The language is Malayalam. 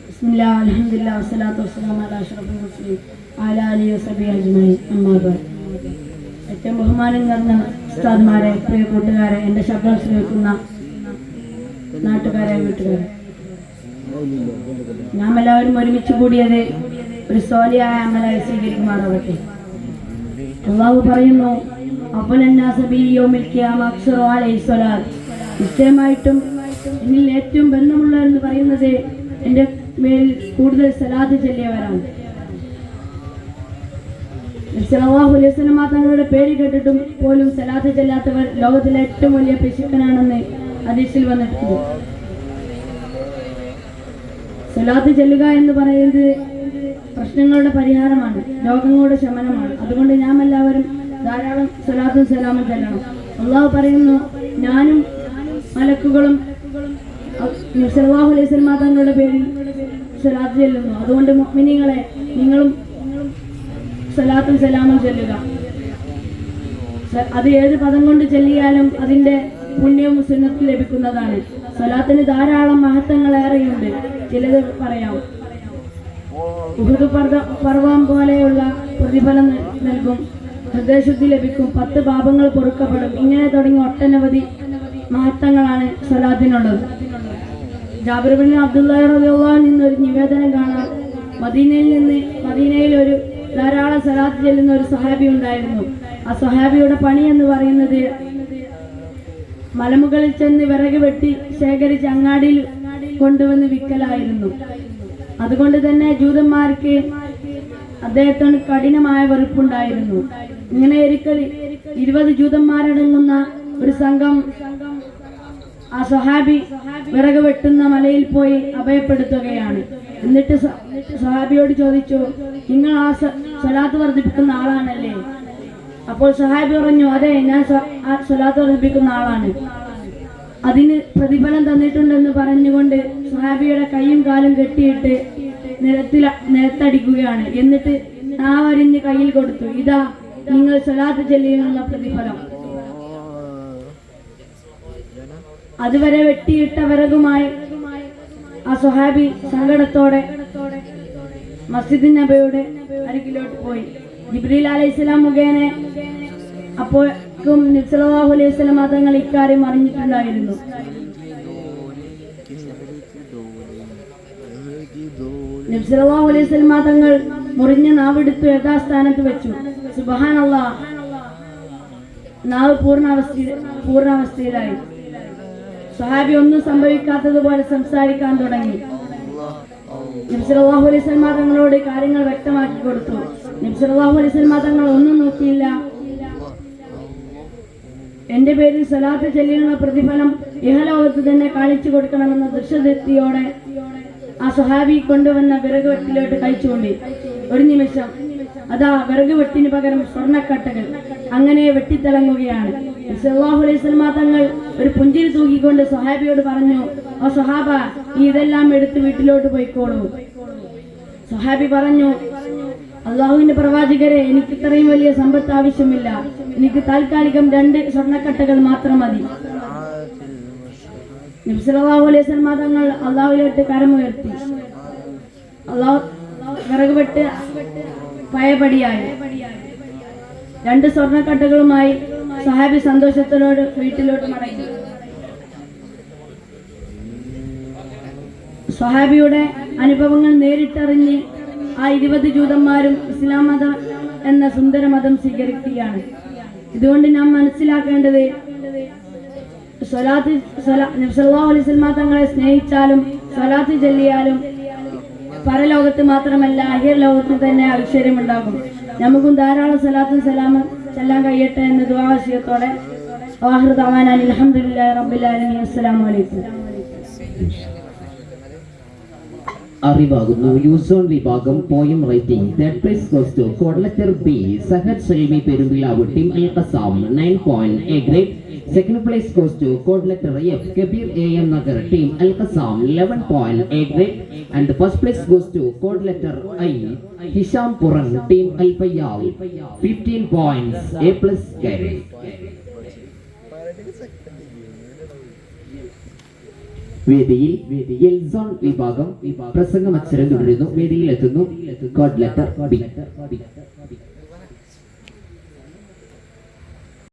ബിസ്മില്ലാഹി അൽഹംദുലില്ലാഹി വസ്സലാത്തു വസ്സലാമു അലാ അഷ്റഫിൽ മുർസലീൻ വഅലാ ആലിഹി വസഹ്ബിഹി അജ്മഈൻ. അമ്മാ ബഅദ്. ഏറ്റവും ബഹുമാനം നിറഞ്ഞ ഉസ്താദ്മാരെ, പ്രിയ കൂട്ടുകാരെ, എൻ്റെ ശബ്ദം ശ്രവിക്കുന്ന നാട്ടുകാരെ, വീട്ടുകാരെ, നാം എല്ലാവരും ഒരുമിച്ച് കൂടിയത് ഒരു സ്വാലിഹായ അമലായി സ്വീകരിക്കുമാറാവട്ടെ. അല്ലാഹു പറയുന്നു, നിശ്ചയമായിട്ടും എന്നിൽ ഏറ്റവും ബന്ധമുള്ളവരെന്ന് പറയുന്നത് എൻ്റെ മേൽ കൂടുതൽ സലാത്ത് ചൊല്ലിയവരാണ്. സല്ലല്ലാഹു അലൈഹി വസല്ലം തങ്ങളുടെ പേര് കേട്ടിട്ടും പോലും സലാത്ത് ചൊല്ലാത്തവർ ലോകത്തിലെ ഏറ്റവും വലിയ പിശുക്കനാണെന്ന് ഹദീസിൽ വന്നിട്ടുണ്ട്. സലാത്ത് ചൊല്ലുക എന്ന് പറയുന്നത് പ്രശ്നങ്ങളുടെ പരിഹാരമാണ്, രോഗങ്ങളുടെ ശമനമാണ്. അതുകൊണ്ട് നാം എല്ലാവരും ധാരാളം സലാത്തും സലാമും ചൊല്ലണം. അല്ലാഹു പറയുന്നു, ഞാനും മലക്കുകളും സല്ലല്ലാഹു അലൈഹി വസല്ലം തങ്ങളുടെ പേരിൽ സലാത്ത് ചൊല്ലുന്നു. അതുകൊണ്ട് മുഅ്മിനീങ്ങളെ, നിങ്ങളും സലാത്തും സലാമും ചൊല്ലുക. അത് ഏത് പദം കൊണ്ട് ചൊല്ലിയാലും അതിൻ്റെ പുണ്യവും സുന്നത്തും ലഭിക്കുന്നതാണ്. സലാത്തിന് ധാരാളം മഹത്വങ്ങളേറെയുണ്ട്. ചിലത് പറയാം. ഉഹുദ് പർവ്വം പോലെയുള്ള പ്രതിഫലം നൽകും, ഹൃദയശുദ്ധി ലഭിക്കും, 10 പാപങ്ങൾ പൊറുക്കപ്പെടും. ഇങ്ങനെ തുടങ്ങി ഒട്ടനവധി മഹത്വങ്ങളാണ് സലാത്തിനുള്ളത്. ജാബിർ ബിൻ അബ്ദുല്ലാഹി റളിയല്ലാഹു അൻഹു നിന്നൊരു നിവേദനം കാണാം. മദീനയിൽ ഒരു ധാരാളം സലാത്ത് ചെല്ലുന്ന ഒരു സ്വഹാബി ഉണ്ടായിരുന്നു. ആ സ്വഹാബിയുടെ പണി എന്ന് പറയുന്നത് മലമുകളിൽ ചെന്ന് വിറക് വെട്ടി ശേഖരിച്ച് അങ്ങാടിയിൽ കൊണ്ടുവന്ന് വിൽക്കലായിരുന്നു. അതുകൊണ്ട് തന്നെ ജൂതന്മാർക്ക് അദ്ദേഹത്തിന് കഠിനമായ വെറുപ്പുണ്ടായിരുന്നു. ഇങ്ങനെ ഒരിക്കൽ 20 ജൂതന്മാരടങ്ങുന്ന ഒരു സംഘം ആ സ്വഹാബി വിറക് വെട്ടുന്ന മലയിൽ പോയി അഭയപ്പെടുത്തുകയാണ്. എന്നിട്ട് സ്വഹാബിയോട് ചോദിച്ചു, നിങ്ങൾ ആ സ്വലാത്ത് വർദ്ധിപ്പിക്കുന്ന ആളാണല്ലേ? അപ്പോൾ സ്വഹാബി പറഞ്ഞു, അതെ, ഞാൻ ആ സ്വലാത്ത് വർദ്ധിപ്പിക്കുന്ന ആളാണ്. അതിന് പ്രതിഫലം തന്നിട്ടുണ്ടെന്ന് പറഞ്ഞുകൊണ്ട് സ്വഹാബിയുടെ കൈയും കാലും കെട്ടിയിട്ട് നിലത്തടിക്കുകയാണ്. എന്നിട്ട് നാവരിഞ്ഞ് കയ്യിൽ കൊടുത്തു, ഇതാ നിങ്ങൾ സ്വലാത്ത് ചൊല്ലിയുള്ള പ്രതിഫലം. അതുവരെ വെട്ടിയിട്ട വിറകുമായി ആ സ്വഹാബി സങ്കടത്തോടെ മസ്ജിദ് നബിയുടെ അരികിലോട്ട് പോയി. ജിബ്രീൽ അലൈഹിസ്സലാം മുഖേന അപ്പോഴേക്കും നബി സല്ലല്ലാഹു അലൈഹി വസല്ലം തങ്ങൾ ഇക്കാര്യം അറിഞ്ഞിട്ടുണ്ടായിരുന്നു. നബി സല്ലല്ലാഹു അലൈഹി വസല്ലം തങ്ങൾ മുറിഞ്ഞ നാവെടുത്ത് യഥാസ്ഥാനത്ത് വെച്ചു. സുബ്ഹാനല്ലാഹ്, നാവ് പൂർണ്ണാവസ്ഥയിലായി. സ്വഹാബി ഒന്നും സംഭവിക്കാത്തതുപോലെ സംസാരിക്കാൻ തുടങ്ങി. നബി സല്ലല്ലാഹു അലൈഹി വസല്ലം തങ്ങളോട് കാര്യങ്ങൾ വ്യക്തമാക്കി കൊടുത്തു. നബി സല്ലല്ലാഹു അലൈഹി വസല്ലം തങ്ങൾ ഒന്നും നോക്കിയില്ല. എൻ്റെ പേരിൽ സലാത്ത് ചൊല്ലിയുള്ള പ്രതിഫലം ഇഹലോകത്ത് തന്നെ കാണിച്ചു കൊടുക്കണമെന്ന ദൃശ്യദൃഷ്ടിയോടെ ആ സ്വഹാബി കൊണ്ടുവന്ന വിറക് വെട്ടിലോട്ട് കഴിച്ചുകൊണ്ടി. ഒരു നിമിഷം അതാ വിറക് വെട്ടിന് പകരം സ്വർണ്ണക്കട്ടകൾ അങ്ങനെ വെട്ടിത്തിളങ്ങുകയാണ്. സല്ലല്ലാഹു അലൈഹി വസല്ലം തങ്ങൾ ഒരു പുഞ്ചിരി തൂക്കിക്കൊണ്ട് സ്വഹാബിയോട് പറഞ്ഞു, ഓ സ്വഹാബ, ഇതെല്ലാം എടുത്ത് വീട്ടിലോട്ട് പോയിക്കോളൂ. സ്വഹാബി പറഞ്ഞു, അള്ളാഹുവിന്റെ പ്രവാചകരെ, എനിക്ക് ഇത്രയും വലിയ സമ്പത്ത് ആവശ്യമില്ല. എനിക്ക് താൽക്കാലികം 2 സ്വർണ്ണക്കട്ടകൾ മാത്രം മതി. നബി സല്ലല്ലാഹു അലൈഹി വസല്ലം തങ്ങൾ അള്ളാഹുവിലോട്ട് കരമുയർത്തി. അള്ളാഹു വിറക് വെട്ട് പഴയപടിയായി. 2 സ്വർണ്ണക്കട്ടകളുമായി സ്വഹാബി സന്തോഷത്തോട് വീട്ടിലോട്ട് മടങ്ങി. സ്വഹാബിയുടെ അനുഭവങ്ങൾ നേരിട്ടറിഞ്ഞ് ആ 20 ജൂതന്മാരും ഇസ്ലാം മതം എന്ന സുന്ദര മതം സ്വീകരിക്കുകയാണ്. ഇതുകൊണ്ട് നാം മനസ്സിലാക്കേണ്ടത്, നബി സല്ലല്ലാഹു അലൈഹി വസല്ലം തങ്ങളെ സ്നേഹിച്ചാലും സ്വലാത്ത് ചൊല്ലിയാലും പരലോകത്ത് മാത്രമല്ല അഹിർലോകത്ത് തന്നെ ഐശ്വര്യമുണ്ടാകും. നമുക്കും ധാരാളം സ്വലാത്തും സലാമും ചെല്ലാൻ കഴിയട്ടെ എന്ന ദുആവസിയത്തോടെ ആഖിറു ദഅവാനാ അൽഹംദുലില്ലാഹി റബ്ബിൽ ആലമീൻ. അസ്സലാമു അലൈക്കും. അറിവാകുന്നു യൂസോൺ വിഭാഗം poem writing. Third prize goes to code letter B Sahad Shaimi Perumpilavu team Al Qassam 9 point A grade. Second place goes to code letter F Kabir AM Nagar team Al Qassam 11 point A grade, and the first place goes to code letter I Hisham Puran team Al Fayyal 15 points A plus grade. വേദിയിൽ എൽ സോൺ വിഭാഗം പ്രസംഗ മത്സരം തുടരുന്നു. വേദിയിൽ എത്തുന്നു കോഡ് ലെറ്റർ ബി.